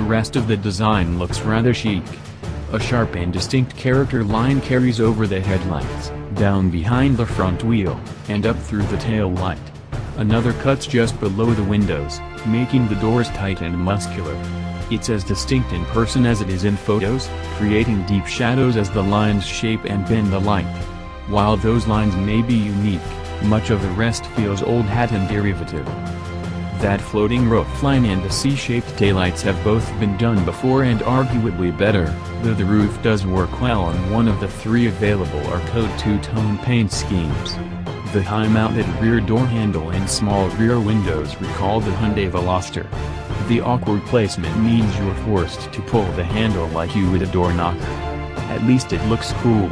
rest of the design looks rather chic. A sharp and distinct character line carries over the headlights, down behind the front wheel, and up through the tail light. Another cuts just below the windows, making the doors tight and muscular. It's as distinct in person as it is in photos, creating deep shadows as the lines shape and bend the light. While those lines may be unique, much of the rest feels old hat and derivative. That floating roofline and the C-shaped taillights have both been done before and arguably better, though the roof does work well on one of the three available Arcode two-tone paint schemes. The high-mounted rear door handle and small rear windows recall the Hyundai Veloster. The awkward placement means you're forced to pull the handle like you would a door knocker. At least it looks cool.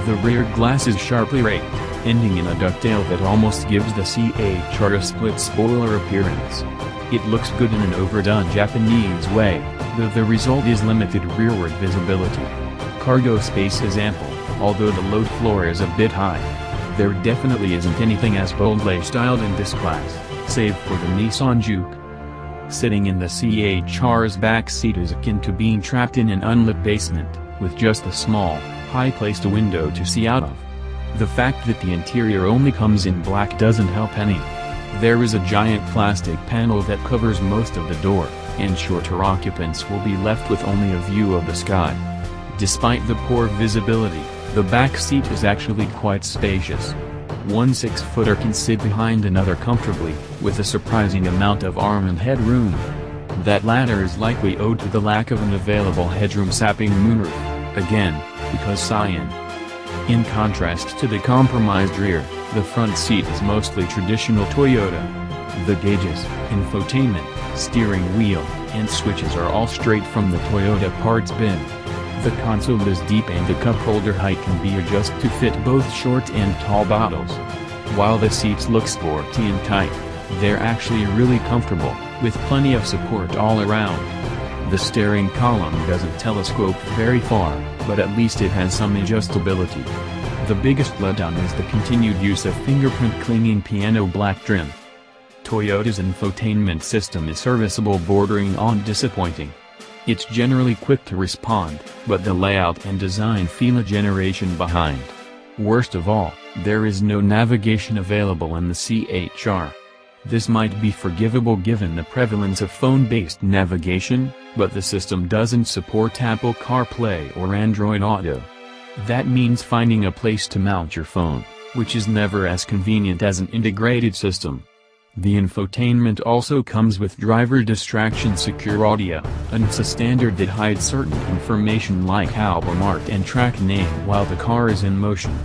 The rear glass is sharply raked, ending in a ducktail that almost gives the CHR a split spoiler appearance. It looks good in an overdone Japanese way, though the result is limited rearward visibility. Cargo space is ample, although the load floor is a bit high. There definitely isn't anything as boldly styled in this class, save for the Nissan Juke. Sitting in the CHR's back seat is akin to being trapped in an unlit basement, with just a small, high-placed window to see out of. The fact that the interior only comes in black doesn't help any. There is a giant plastic panel that covers most of the door, and shorter occupants will be left with only a view of the sky. Despite the poor visibility, the back seat is actually quite spacious. One 6-footer can sit behind another comfortably, with a surprising amount of arm and head room. That latter is likely owed to the lack of an available headroom-sapping moonroof, again, because cyan. In contrast to the compromised rear, the front seat is mostly traditional Toyota. The gauges, infotainment, steering wheel, and switches are all straight from the Toyota parts bin. The console is deep and the cup holder height can be adjusted to fit both short and tall bottles. While the seats look sporty and tight, they're actually really comfortable, with plenty of support all around. The steering column doesn't telescope very far, but at least it has some adjustability. The biggest letdown is the continued use of fingerprint-clinging piano black trim. Toyota's infotainment system is serviceable bordering on disappointing. It's generally quick to respond, but the layout and design feel a generation behind. Worst of all, there is no navigation available in the CHR. This might be forgivable given the prevalence of phone-based navigation, but the system doesn't support Apple CarPlay or Android Auto. That means finding a place to mount your phone, which is never as convenient as an integrated system. The infotainment also comes with driver distraction secure audio, and it's a standard that hides certain information like album art and track name while the car is in motion.